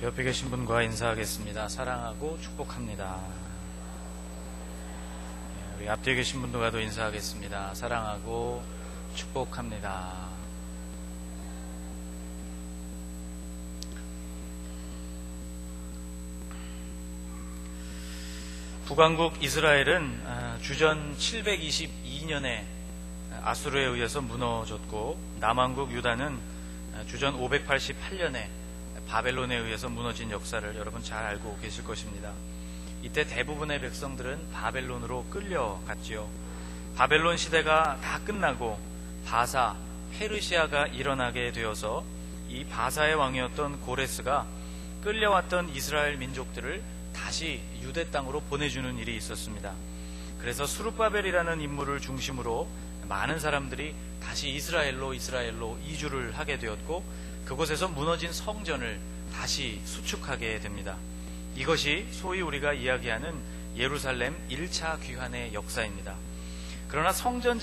옆에 계신 분과 인사하겠습니다. 사랑하고 축복합니다. 우리 앞뒤에 계신 분과도 인사하겠습니다. 사랑하고 축복합니다. 북왕국 이스라엘은 주전 722년에 아수르에 의해서 무너졌고, 남왕국 유다는 주전 588년에 바벨론에 의해서 무너진 역사를 여러분 잘 알고 계실 것입니다. 이때 대부분의 백성들은 바벨론으로 끌려갔지요. 바벨론 시대가 다 끝나고 바사, 페르시아가 일어나게 되어서 이 바사의 왕이었던 고레스가 끌려왔던 이스라엘 민족들을 다시 유대 땅으로 보내주는 일이 있었습니다. 그래서 수룹바벨이라는 인물을 중심으로 많은 사람들이 다시 이스라엘로 이주를 하게 되었고, 그곳에서 무너진 성전을 다시 수축하게 됩니다. 이것이 소위 우리가 이야기하는 예루살렘 1차 귀환의 역사입니다. 그러나 성전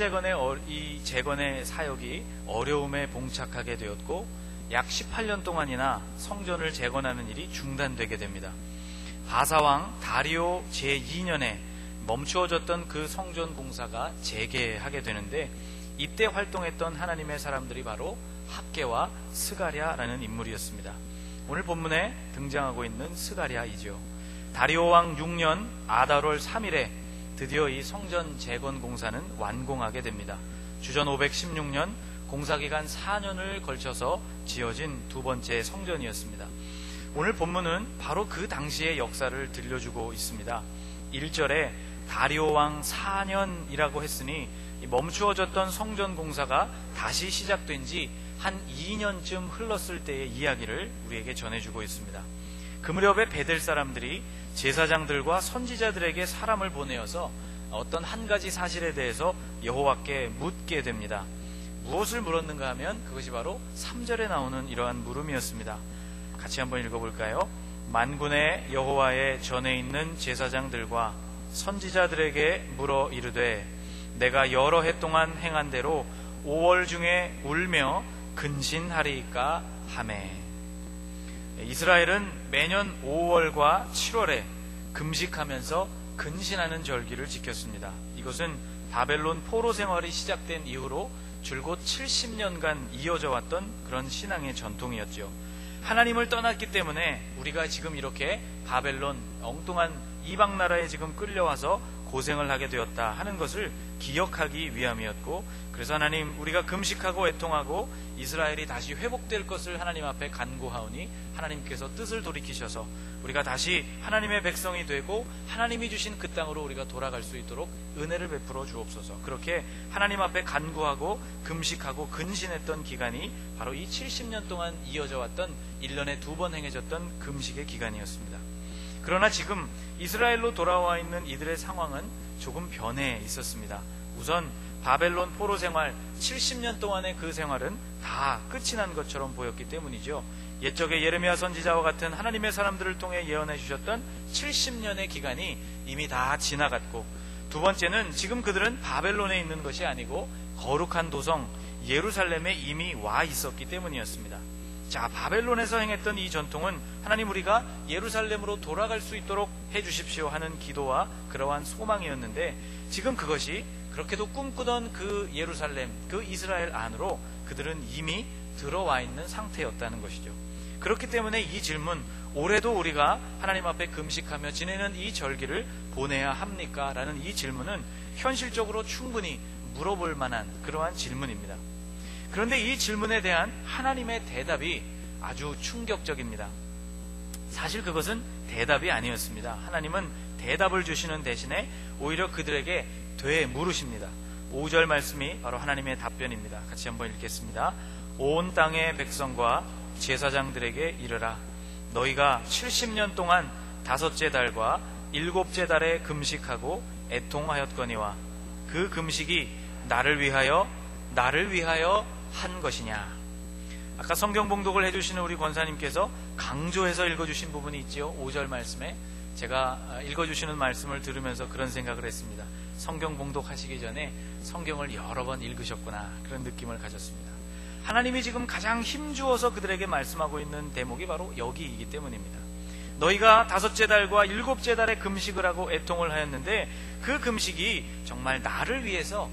이 재건의 사역이 어려움에 봉착하게 되었고, 약 18년 동안이나 성전을 재건하는 일이 중단되게 됩니다. 바사왕 다리오 제2년에 멈추어졌던 그 성전 공사가 재개하게 되는데, 이때 활동했던 하나님의 사람들이 바로 학개와 스가랴라는 인물이었습니다. 오늘 본문에 등장하고 있는 스가랴이죠. 다리오 왕 6년 아달월 3일에 드디어 이 성전 재건 공사는 완공하게 됩니다. 주전 516년 공사기간 4년을 걸쳐서 지어진 두 번째 성전이었습니다. 오늘 본문은 바로 그 당시의 역사를 들려주고 있습니다. 1절에 다리오 왕 4년이라고 했으니 멈추어졌던 성전 공사가 다시 시작된 지 한 2년쯤 흘렀을 때의 이야기를 우리에게 전해주고 있습니다. 그 무렵에 베델 사람들이 제사장들과 선지자들에게 사람을 보내어서 어떤 한 가지 사실에 대해서 여호와께 묻게 됩니다. 무엇을 물었는가 하면 그것이 바로 3절에 나오는 이러한 물음이었습니다. 같이 한번 읽어볼까요? 만군의 여호와의 전에 있는 제사장들과 선지자들에게 물어 이르되, 내가 여러 해 동안 행한 대로 5월 중에 울며 근신하리이까 하매. 이스라엘은 매년 5월과 7월에 금식하면서 근신하는 절기를 지켰습니다. 이것은 바벨론 포로 생활이 시작된 이후로 줄곧 70년간 이어져 왔던 그런 신앙의 전통이었죠. 하나님을 떠났기 때문에 우리가 지금 이렇게 바벨론 엉뚱한 이방 나라에 지금 끌려와서 고생을 하게 되었다 하는 것을 기억하기 위함이었고, 그래서 하나님, 우리가 금식하고 애통하고 이스라엘이 다시 회복될 것을 하나님 앞에 간구하오니 하나님께서 뜻을 돌이키셔서 우리가 다시 하나님의 백성이 되고 하나님이 주신 그 땅으로 우리가 돌아갈 수 있도록 은혜를 베풀어 주옵소서. 그렇게 하나님 앞에 간구하고 금식하고 근신했던 기간이 바로 이 70년 동안 이어져 왔던 1년에 2번 행해졌던 금식의 기간이었습니다. 그러나 지금 이스라엘로 돌아와 있는 이들의 상황은 조금 변해 있었습니다. 우선 바벨론 포로 생활 70년 동안의 그 생활은 다 끝이 난 것처럼 보였기 때문이죠. 옛적에 예레미야 선지자와 같은 하나님의 사람들을 통해 예언해 주셨던 70년의 기간이 이미 다 지나갔고, 두 번째는 지금 그들은 바벨론에 있는 것이 아니고 거룩한 도성 예루살렘에 이미 와 있었기 때문이었습니다. 자, 바벨론에서 행했던 이 전통은 하나님, 우리가 예루살렘으로 돌아갈 수 있도록 해주십시오 하는 기도와 그러한 소망이었는데, 지금 그것이 그렇게도 꿈꾸던 그 예루살렘, 그 이스라엘 안으로 그들은 이미 들어와 있는 상태였다는 것이죠. 그렇기 때문에 이 질문, 올해도 우리가 하나님 앞에 금식하며 지내는 이 절기를 보내야 합니까? 라는 이 질문은 현실적으로 충분히 물어볼 만한 그러한 질문입니다. 그런데 이 질문에 대한 하나님의 대답이 아주 충격적입니다. 사실 그것은 대답이 아니었습니다. 하나님은 대답을 주시는 대신에 오히려 그들에게 되물으십니다. 5절 말씀이 바로 하나님의 답변입니다. 같이 한번 읽겠습니다. 온 땅의 백성과 제사장들에게 이르라. 너희가 70년 동안 5째 달과 7째 달에 금식하고 애통하였거니와 그 금식이 나를 위하여 한 것이냐. 아까 성경 봉독을 해주시는 우리 권사님께서 강조해서 읽어주신 부분이 있죠. 5절 말씀에 제가 읽어주시는 말씀을 들으면서 그런 생각을 했습니다. 성경 봉독하시기 전에 성경을 여러 번 읽으셨구나, 그런 느낌을 가졌습니다. 하나님이 지금 가장 힘주어서 그들에게 말씀하고 있는 대목이 바로 여기이기 때문입니다. 너희가 5째 달과 7째 달에 금식을 하고 애통을 하였는데 그 금식이 정말 나를 위해서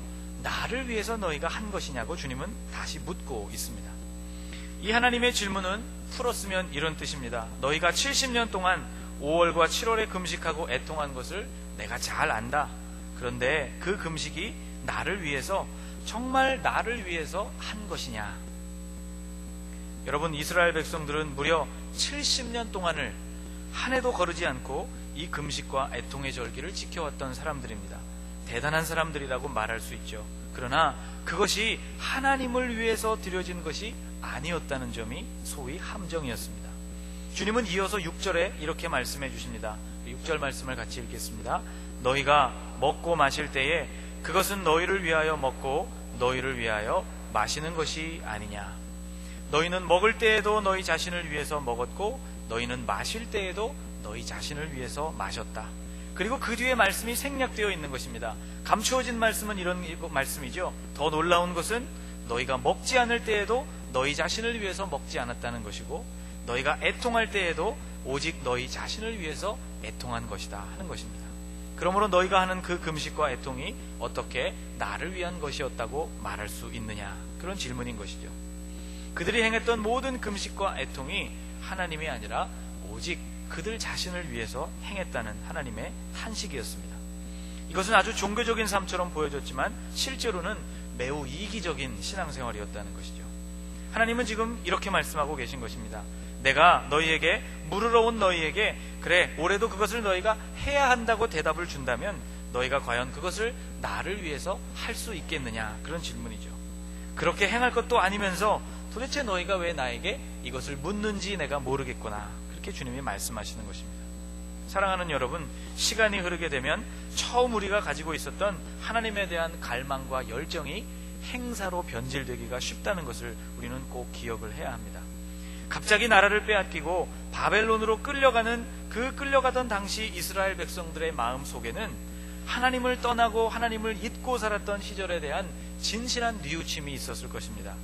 너희가 한 것이냐고 주님은 다시 묻고 있습니다. 이 하나님의 질문은 풀었으면 이런 뜻입니다. 너희가 70년 동안 5월과 7월에 금식하고 애통한 것을 내가 잘 안다. 그런데 그 금식이 나를 위해서, 정말 나를 위해서 한 것이냐? 여러분, 이스라엘 백성들은 무려 70년 동안을 한 해도 거르지 않고 이 금식과 애통의 절기를 지켜왔던 사람들입니다. 대단한 사람들이라고 말할 수 있죠. 그러나 그것이 하나님을 위해서 드려진 것이 아니었다는 점이 소위 함정이었습니다. 주님은 이어서 6절에 이렇게 말씀해 주십니다. 6절 말씀을 같이 읽겠습니다. 너희가 먹고 마실 때에 그것은 너희를 위하여 먹고 너희를 위하여 마시는 것이 아니냐. 너희는 먹을 때에도 너희 자신을 위해서 먹었고 너희는 마실 때에도 너희 자신을 위해서 마셨다. 그리고 그 뒤에 말씀이 생략되어 있는 것입니다. 감추어진 말씀은 이런 말씀이죠. 더 놀라운 것은 너희가 먹지 않을 때에도 너희 자신을 위해서 먹지 않았다는 것이고 너희가 애통할 때에도 오직 너희 자신을 위해서 애통한 것이다 하는 것입니다. 그러므로 너희가 하는 그 금식과 애통이 어떻게 나를 위한 것이었다고 말할 수 있느냐, 그런 질문인 것이죠. 그들이 행했던 모든 금식과 애통이 하나님이 아니라 오직 그들 자신을 위해서 행했다는 하나님의 탄식이었습니다. 이것은 아주 종교적인 삶처럼 보여졌지만 실제로는 매우 이기적인 신앙생활이었다는 것이죠. 하나님은 지금 이렇게 말씀하고 계신 것입니다. 내가 너희에게, 물으러 온 너희에게 그래 올해도 그것을 너희가 해야 한다고 대답을 준다면 너희가 과연 그것을 나를 위해서 할 수 있겠느냐, 그런 질문이죠. 그렇게 행할 것도 아니면서 도대체 너희가 왜 나에게 이것을 묻는지 내가 모르겠구나, 그렇게 주님이 말씀하시는 것입니다. 사랑하는 여러분, 시간이 흐르게 되면 처음 우리가 가지고 있었던 하나님에 대한 갈망과 열정이 행사로 변질되기가 쉽다는 것을 우리는 꼭 기억을 해야 합니다. 갑자기 나라를 빼앗기고 바벨론으로 끌려가던 당시 이스라엘 백성들의 마음 속에는 하나님을 떠나고 하나님을 잊고 살았던 시절에 대한 진실한 뉘우침이 있었을 것입니다.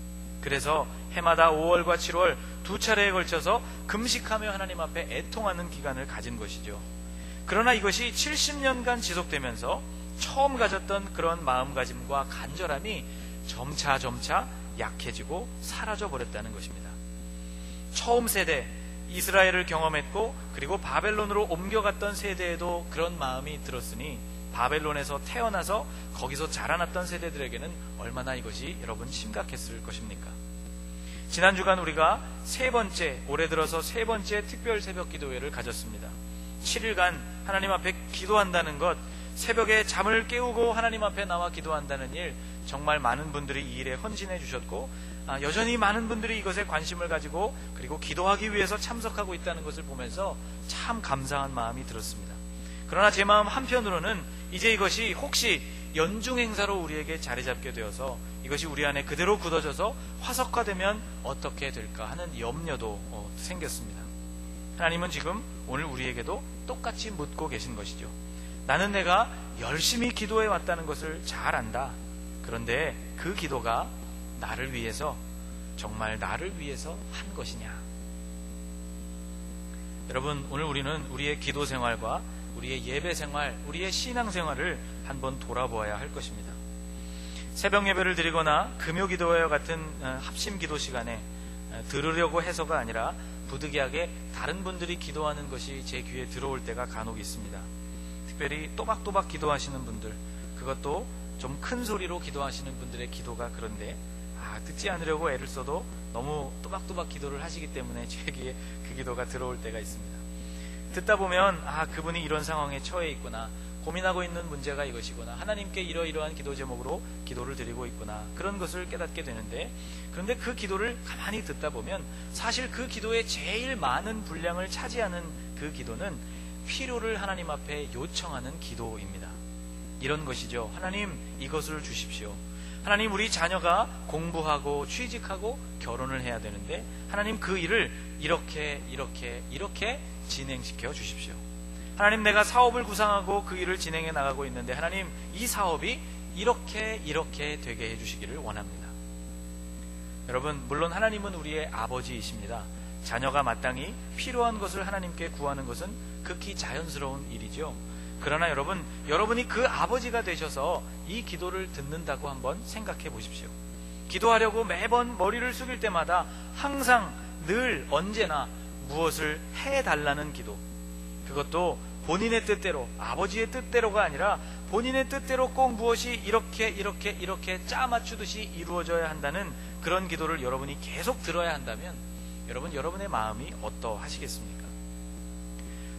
그래서 해마다 5월과 7월 2차례에 걸쳐서 금식하며 하나님 앞에 애통하는 기간을 가진 것이죠. 그러나 이것이 70년간 지속되면서 처음 가졌던 그런 마음가짐과 간절함이 점차 약해지고 사라져버렸다는 것입니다. 처음 세대, 이스라엘을 경험했고 그리고 바벨론으로 옮겨갔던 세대에도 그런 마음이 들었으니 바벨론에서 태어나서 거기서 자라났던 세대들에게는 얼마나 이것이 여러분 심각했을 것입니까? 지난 주간 우리가 올해 들어서 세 번째 특별 새벽 기도회를 가졌습니다. 7일간 하나님 앞에 기도한다는 것, 새벽에 잠을 깨우고 하나님 앞에 나와 기도한다는 일, 정말 많은 분들이 이 일에 헌신해 주셨고 여전히 많은 분들이 이것에 관심을 가지고 그리고 기도하기 위해서 참석하고 있다는 것을 보면서 참 감사한 마음이 들었습니다. 그러나 제 마음 한편으로는 이제 이것이 혹시 연중 행사로 우리에게 자리 잡게 되어서 이것이 우리 안에 그대로 굳어져서 화석화되면 어떻게 될까 하는 염려도 생겼습니다. 하나님은 지금 오늘 우리에게도 똑같이 묻고 계신 것이죠. 나는 내가 열심히 기도해 왔다는 것을 잘 안다. 그런데 그 기도가 나를 위해서, 정말 나를 위해서 한 것이냐? 여러분, 오늘 우리는 우리의 기도 생활과 우리의 예배 생활, 우리의 신앙 생활을 한번 돌아보아야 할 것입니다. 새벽 예배를 드리거나 금요 기도회와 같은 합심 기도 시간에 들으려고 해서가 아니라 부득이하게 다른 분들이 기도하는 것이 제 귀에 들어올 때가 간혹 있습니다. 특별히 또박또박 기도하시는 분들, 그것도 좀 큰 소리로 기도하시는 분들의 기도가 그런데 듣지 않으려고 애를 써도 너무 또박또박 기도를 하시기 때문에 제 귀에 그 기도가 들어올 때가 있습니다. 듣다 보면 그분이 이런 상황에 처해 있구나, 고민하고 있는 문제가 이것이구나, 하나님께 이러이러한 기도 제목으로 기도를 드리고 있구나, 그런 것을 깨닫게 되는데, 그런데 그 기도를 가만히 듣다 보면 사실 그 기도의 제일 많은 분량을 차지하는 그 기도는 필요를 하나님 앞에 요청하는 기도입니다. 이런 것이죠. 하나님, 이것을 주십시오. 하나님, 우리 자녀가 공부하고 취직하고 결혼을 해야 되는데 하나님, 그 일을 이렇게 진행시켜 주십시오. 하나님, 내가 사업을 구상하고 그 일을 진행해 나가고 있는데 하나님, 이 사업이 이렇게 되게 해주시기를 원합니다. 여러분, 물론 하나님은 우리의 아버지이십니다. 자녀가 마땅히 필요한 것을 하나님께 구하는 것은 극히 자연스러운 일이죠. 그러나 여러분, 여러분이 그 아버지가 되셔서 이 기도를 듣는다고 한번 생각해 보십시오. 기도하려고 매번 머리를 숙일 때마다 항상 늘 언제나 무엇을 해달라는 기도, 그것도 본인의 뜻대로, 아버지의 뜻대로가 아니라 본인의 뜻대로 꼭 무엇이 이렇게 짜 맞추듯이 이루어져야 한다는 그런 기도를 여러분이 계속 들어야 한다면 여러분, 여러분의 마음이 어떠하시겠습니까?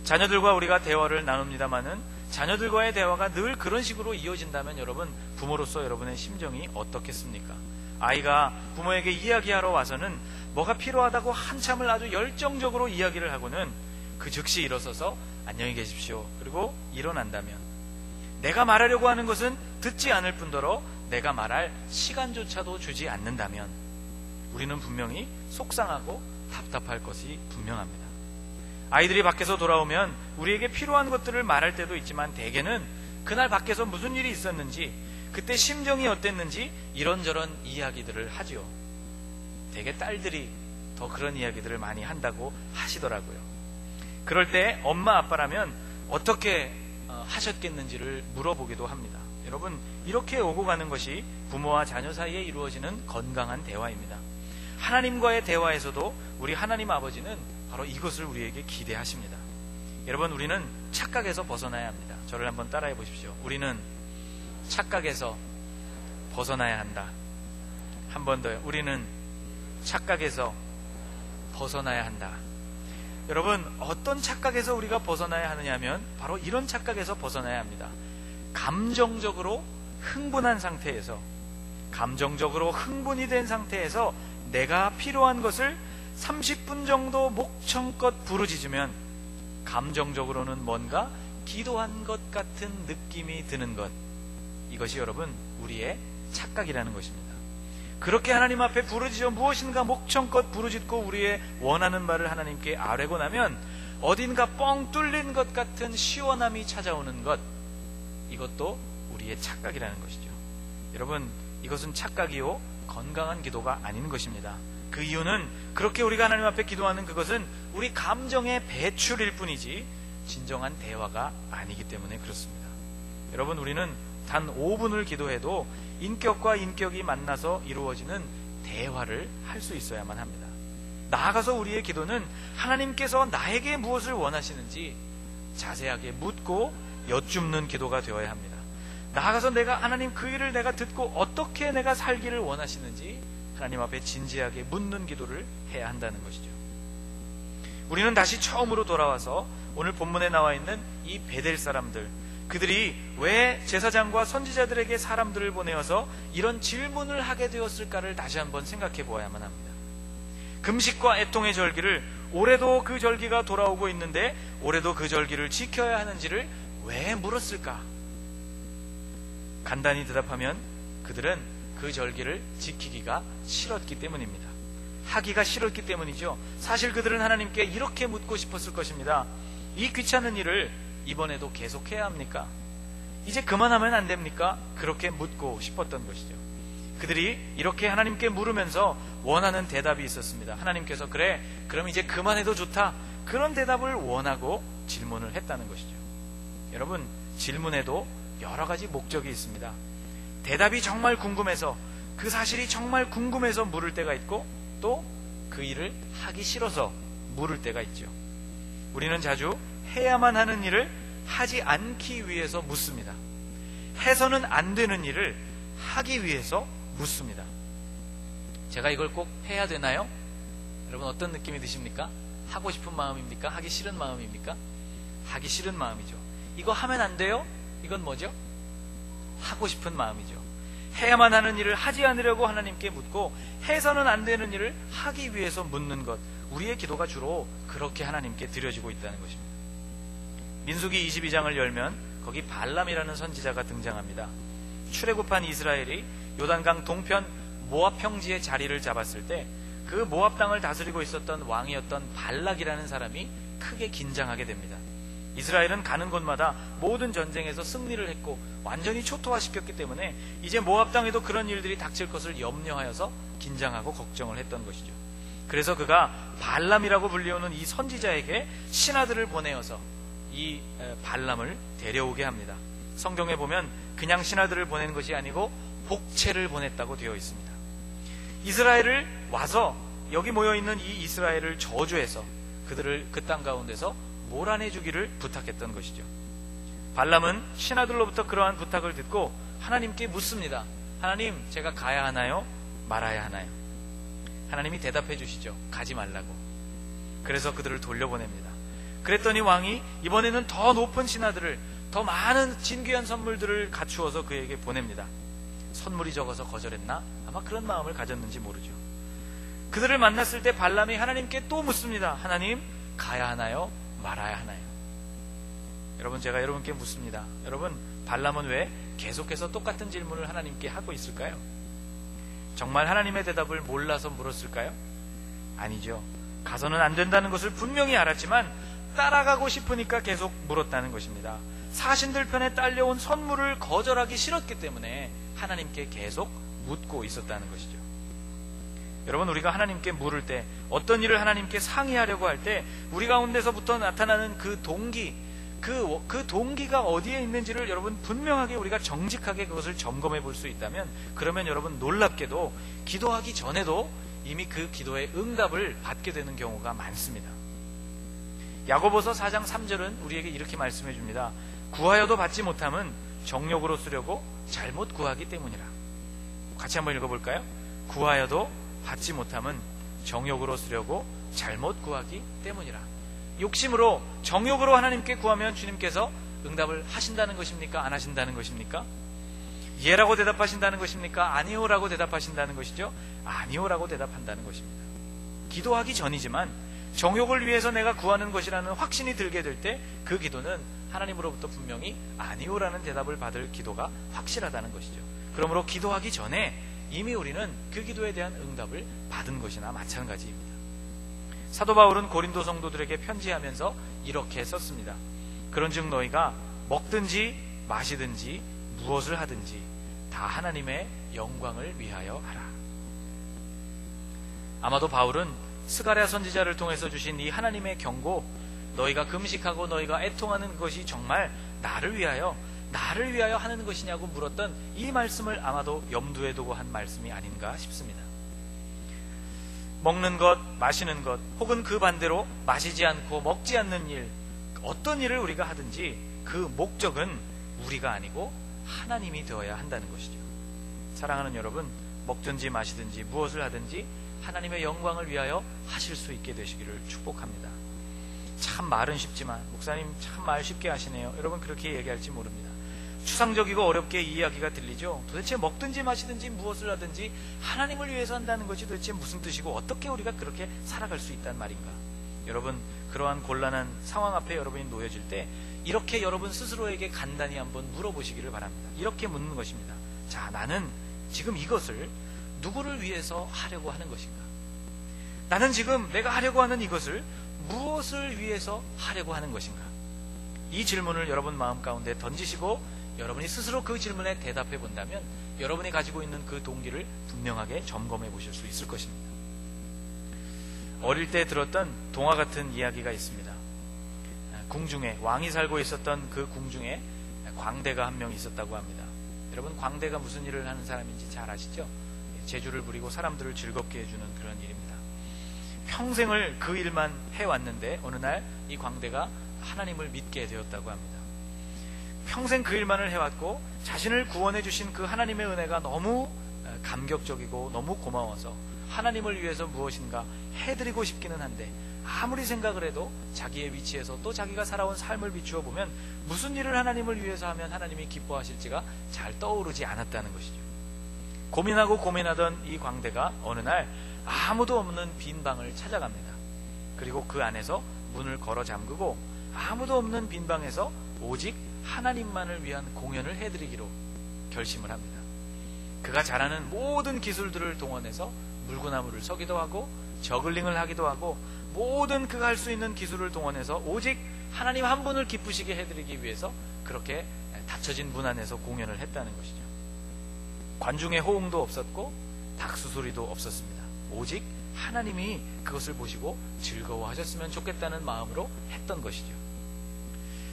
자녀들과 우리가 대화를 나눕니다마는 자녀들과의 대화가 늘 그런 식으로 이어진다면 여러분, 부모로서 여러분의 심정이 어떻겠습니까? 아이가 부모에게 이야기하러 와서는 뭐가 필요하다고 한참을 아주 열정적으로 이야기를 하고는 그 즉시 일어서서 안녕히 계십시오, 그리고 일어난다면, 내가 말하려고 하는 것은 듣지 않을 뿐더러 내가 말할 시간조차도 주지 않는다면 우리는 분명히 속상하고 답답할 것이 분명합니다. 아이들이 밖에서 돌아오면 우리에게 필요한 것들을 말할 때도 있지만 대개는 그날 밖에서 무슨 일이 있었는지, 그때 심정이 어땠는지 이런저런 이야기들을 하죠. 대개 딸들이 더 그런 이야기들을 많이 한다고 하시더라고요. 그럴 때 엄마 아빠라면 어떻게 하셨겠는지를 물어보기도 합니다. 여러분, 이렇게 오고 가는 것이 부모와 자녀 사이에 이루어지는 건강한 대화입니다. 하나님과의 대화에서도 우리 하나님 아버지는 바로 이것을 우리에게 기대하십니다. 여러분, 우리는 착각에서 벗어나야 합니다. 저를 한번 따라해 보십시오. 우리는 착각에서 벗어나야 한다. 한 번 더요. 우리는 착각에서 벗어나야 한다. 여러분, 어떤 착각에서 우리가 벗어나야 하느냐면 바로 이런 착각에서 벗어나야 합니다. 감정적으로 흥분한 상태에서, 감정적으로 흥분이 된 상태에서 내가 필요한 것을 30분 정도 목청껏 부르짖으면 감정적으로는 뭔가 기도한 것 같은 느낌이 드는 것, 이것이 여러분 우리의 착각이라는 것입니다. 그렇게 하나님 앞에 부르짖어 무엇인가 목청껏 부르짖고 우리의 원하는 바를 하나님께 아뢰고 나면 어딘가 뻥 뚫린 것 같은 시원함이 찾아오는 것, 이것도 우리의 착각이라는 것이죠. 여러분, 이것은 착각이요 건강한 기도가 아닌 것입니다. 그 이유는 그렇게 우리가 하나님 앞에 기도하는 그것은 우리 감정의 배출일 뿐이지 진정한 대화가 아니기 때문에 그렇습니다. 여러분, 우리는 단 5분을 기도해도 인격과 인격이 만나서 이루어지는 대화를 할 수 있어야만 합니다. 나아가서 우리의 기도는 하나님께서 나에게 무엇을 원하시는지 자세하게 묻고 여쭙는 기도가 되어야 합니다. 나아가서 내가 하나님 그 일을 내가 듣고 어떻게 내가 살기를 원하시는지 하나님 앞에 진지하게 묻는 기도를 해야 한다는 것이죠. 우리는 다시 처음으로 돌아와서 오늘 본문에 나와 있는 이 베델 사람들, 그들이 왜 제사장과 선지자들에게 사람들을 보내어서 이런 질문을 하게 되었을까를 다시 한번 생각해 보아야만 합니다. 금식과 애통의 절기를 올해도 그 절기가 돌아오고 있는데 올해도 그 절기를 지켜야 하는지를 왜 물었을까? 간단히 대답하면 그들은 그 절기를 지키기가 싫었기 때문입니다. 하기가 싫었기 때문이죠. 사실 그들은 하나님께 이렇게 묻고 싶었을 것입니다. 이 귀찮은 일을 이번에도 계속해야 합니까? 이제 그만하면 안 됩니까? 그렇게 묻고 싶었던 것이죠. 그들이 이렇게 하나님께 물으면서 원하는 대답이 있었습니다. 하나님께서 그래, 그럼 이제 그만해도 좋다, 그런 대답을 원하고 질문을 했다는 것이죠. 여러분, 질문에도 여러 가지 목적이 있습니다. 대답이 정말 궁금해서, 그 사실이 정말 궁금해서 물을 때가 있고 또 그 일을 하기 싫어서 물을 때가 있죠. 우리는 자주 해야만 하는 일을 하지 않기 위해서 묻습니다. 해서는 안 되는 일을 하기 위해서 묻습니다. 제가 이걸 꼭 해야 되나요? 여러분, 어떤 느낌이 드십니까? 하고 싶은 마음입니까? 하기 싫은 마음입니까? 하기 싫은 마음이죠. 이거 하면 안 돼요? 이건 뭐죠? 하고 싶은 마음이죠. 해야만 하는 일을 하지 않으려고 하나님께 묻고 해서는 안 되는 일을 하기 위해서 묻는 것, 우리의 기도가 주로 그렇게 하나님께 드려지고 있다는 것입니다. 민수기 22장을 열면 거기 발람이라는 선지자가 등장합니다. 출애굽한 이스라엘이 요단강 동편 모압 평지에 자리를 잡았을 때 그 모압 땅을 다스리고 있었던 왕이었던 발락이라는 사람이 크게 긴장하게 됩니다. 이스라엘은 가는 곳마다 모든 전쟁에서 승리를 했고 완전히 초토화시켰기 때문에 이제 모압 땅에도 그런 일들이 닥칠 것을 염려하여서 긴장하고 걱정을 했던 것이죠. 그래서 그가 발람이라고 불리우는 이 선지자에게 신하들을 보내어서 이 발람을 데려오게 합니다. 성경에 보면 그냥 신하들을 보낸 것이 아니고 복채를 보냈다고 되어 있습니다. 이스라엘을 와서 여기 모여있는 이 이스라엘을 저주해서 그들을 그 땅 가운데서 몰아내 주기를 부탁했던 것이죠. 발람은 신하들로부터 그러한 부탁을 듣고 하나님께 묻습니다. 하나님, 제가 가야 하나요? 말아야 하나요? 하나님이 대답해 주시죠. 가지 말라고. 그래서 그들을 돌려보냅니다. 그랬더니 왕이 이번에는 더 높은 신하들을, 더 많은 진귀한 선물들을 갖추어서 그에게 보냅니다. 선물이 적어서 거절했나? 아마 그런 마음을 가졌는지 모르죠. 그들을 만났을 때 발람이 하나님께 또 묻습니다. 하나님, 가야 하나요? 말아야 하나요? 여러분, 제가 여러분께 묻습니다. 여러분, 발람은 왜 계속해서 똑같은 질문을 하나님께 하고 있을까요? 정말 하나님의 대답을 몰라서 물었을까요? 아니죠. 가서는 안 된다는 것을 분명히 알았지만 따라가고 싶으니까 계속 물었다는 것입니다. 사신들 편에 딸려온 선물을 거절하기 싫었기 때문에 하나님께 계속 묻고 있었다는 것이죠. 여러분, 우리가 하나님께 물을 때, 어떤 일을 하나님께 상의하려고 할 때 우리 가운데서부터 나타나는 그 동기, 그 동기가 어디에 있는지를 여러분 분명하게 우리가 정직하게 그것을 점검해 볼 수 있다면, 그러면 여러분 놀랍게도 기도하기 전에도 이미 그 기도의 응답을 받게 되는 경우가 많습니다. 야고보서 4장 3절은 우리에게 이렇게 말씀해 줍니다. 구하여도 받지 못함은 정욕으로 쓰려고 잘못 구하기 때문이라. 같이 한번 읽어볼까요? 구하여도 받지 못함은 정욕으로 쓰려고 잘못 구하기 때문이라. 욕심으로, 정욕으로 하나님께 구하면 주님께서 응답을 하신다는 것입니까? 안 하신다는 것입니까? 예라고 대답하신다는 것입니까? 아니오라고 대답하신다는 것이죠? 아니오라고 대답한다는 것입니다. 기도하기 전이지만 정욕을 위해서 내가 구하는 것이라는 확신이 들게 될 때 그 기도는 하나님으로부터 분명히 아니오라는 대답을 받을 기도가 확실하다는 것이죠. 그러므로 기도하기 전에 이미 우리는 그 기도에 대한 응답을 받은 것이나 마찬가지입니다. 사도 바울은 고린도 성도들에게 편지하면서 이렇게 썼습니다. 그런즉 너희가 먹든지 마시든지 무엇을 하든지 다 하나님의 영광을 위하여 하라. 아마도 바울은 스가랴 선지자를 통해서 주신 이 하나님의 경고, 너희가 금식하고 너희가 애통하는 것이 정말 나를 위하여 하는 것이냐고 물었던 이 말씀을 아마도 염두에 두고 한 말씀이 아닌가 싶습니다. 먹는 것, 마시는 것, 혹은 그 반대로 마시지 않고 먹지 않는 일, 어떤 일을 우리가 하든지 그 목적은 우리가 아니고 하나님이 되어야 한다는 것이죠. 사랑하는 여러분, 먹든지 마시든지 무엇을 하든지 하나님의 영광을 위하여 하실 수 있게 되시기를 축복합니다. 참 말은 쉽지만, 목사님 참 말 쉽게 하시네요. 여러분, 그렇게 얘기할지 모릅니다. 추상적이고 어렵게 이야기가 들리죠. 도대체 먹든지 마시든지 무엇을 하든지 하나님을 위해서 한다는 것이 도대체 무슨 뜻이고 어떻게 우리가 그렇게 살아갈 수 있단 말인가? 여러분, 그러한 곤란한 상황 앞에 여러분이 놓여질 때 이렇게 여러분 스스로에게 간단히 한번 물어보시기를 바랍니다. 이렇게 묻는 것입니다. 자, 나는 지금 이것을 누구를 위해서 하려고 하는 것인가? 나는 지금 내가 하려고 하는 이것을 무엇을 위해서 하려고 하는 것인가? 이 질문을 여러분 마음 가운데 던지시고 여러분이 스스로 그 질문에 대답해 본다면 여러분이 가지고 있는 그 동기를 분명하게 점검해 보실 수 있을 것입니다. 어릴 때 들었던 동화 같은 이야기가 있습니다. 궁중에, 왕이 살고 있었던 그 궁중에 광대가 한 명 있었다고 합니다. 여러분, 광대가 무슨 일을 하는 사람인지 잘 아시죠? 재주를 부리고 사람들을 즐겁게 해주는 그런 일입니다. 평생을 그 일만 해왔는데 어느 날 이 광대가 하나님을 믿게 되었다고 합니다. 평생 그 일만을 해왔고 자신을 구원해 주신 그 하나님의 은혜가 너무 감격적이고 너무 고마워서 하나님을 위해서 무엇인가 해드리고 싶기는 한데 아무리 생각을 해도 자기의 위치에서 또 자기가 살아온 삶을 비추어 보면 무슨 일을 하나님을 위해서 하면 하나님이 기뻐하실지가 잘 떠오르지 않았다는 것이죠. 고민하고 고민하던 이 광대가 어느 날 아무도 없는 빈 방을 찾아갑니다. 그리고 그 안에서 문을 걸어 잠그고 아무도 없는 빈 방에서 오직 하나님만을 위한 공연을 해드리기로 결심을 합니다. 그가 잘하는 모든 기술들을 동원해서 물구나무를 서기도 하고 저글링을 하기도 하고 모든 그가 할 수 있는 기술을 동원해서 오직 하나님 한 분을 기쁘시게 해드리기 위해서 그렇게 닫혀진 문 안에서 공연을 했다는 것이죠. 관중의 호응도 없었고 박수 소리도 없었습니다. 오직 하나님이 그것을 보시고 즐거워하셨으면 좋겠다는 마음으로 했던 것이죠.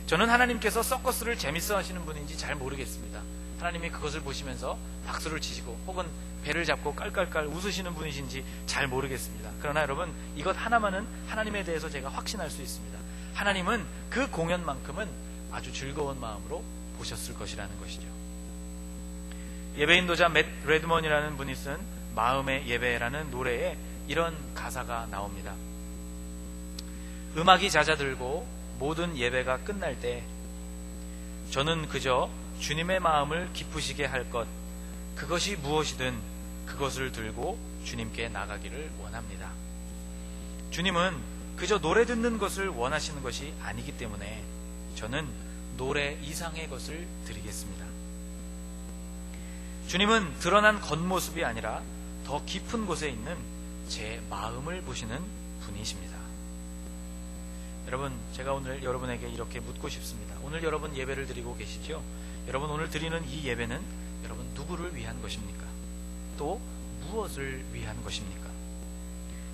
저는 하나님께서 서커스를 재밌어 하시는 분인지 잘 모르겠습니다. 하나님이 그것을 보시면서 박수를 치시고 혹은 배를 잡고 깔깔깔 웃으시는 분이신지 잘 모르겠습니다. 그러나 여러분, 이것 하나만은 하나님에 대해서 제가 확신할 수 있습니다. 하나님은 그 공연만큼은 아주 즐거운 마음으로 보셨을 것이라는 것이죠. 예배인도자 맷 레드먼이라는 분이 쓴 마음의 예배라는 노래에 이런 가사가 나옵니다. 음악이 잦아들고 모든 예배가 끝날 때 저는 그저 주님의 마음을 기쁘시게 할 것, 그것이 무엇이든 그것을 들고 주님께 나가기를 원합니다. 주님은 그저 노래 듣는 것을 원하시는 것이 아니기 때문에 저는 노래 이상의 것을 드리겠습니다. 주님은 드러난 겉모습이 아니라 더 깊은 곳에 있는 제 마음을 보시는 분이십니다. 여러분, 제가 오늘 여러분에게 이렇게 묻고 싶습니다. 오늘 여러분 예배를 드리고 계시죠? 여러분 오늘 드리는 이 예배는 여러분 누구를 위한 것입니까? 또 무엇을 위한 것입니까?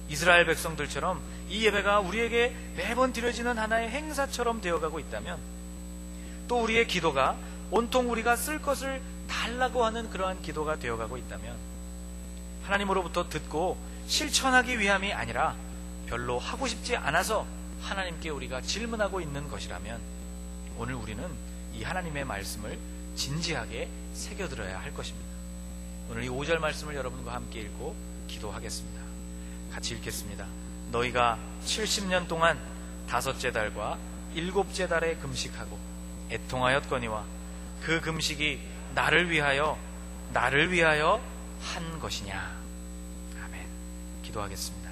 이스라엘 백성들처럼 이 예배가 우리에게 매번 드려지는 하나의 행사처럼 되어가고 있다면, 또 우리의 기도가 온통 우리가 쓸 것을 달라고 하는 그러한 기도가 되어가고 있다면, 하나님으로부터 듣고 실천하기 위함이 아니라 별로 하고 싶지 않아서 하나님께 우리가 질문하고 있는 것이라면, 오늘 우리는 이 하나님의 말씀을 진지하게 새겨들어야 할 것입니다. 오늘 이 5절 말씀을 여러분과 함께 읽고 기도하겠습니다. 같이 읽겠습니다. 너희가 70년 동안 5째 달과 7째 달에 금식하고 애통하였거니와 그 금식이 나를 위하여 한 것이냐. 아멘. 기도하겠습니다.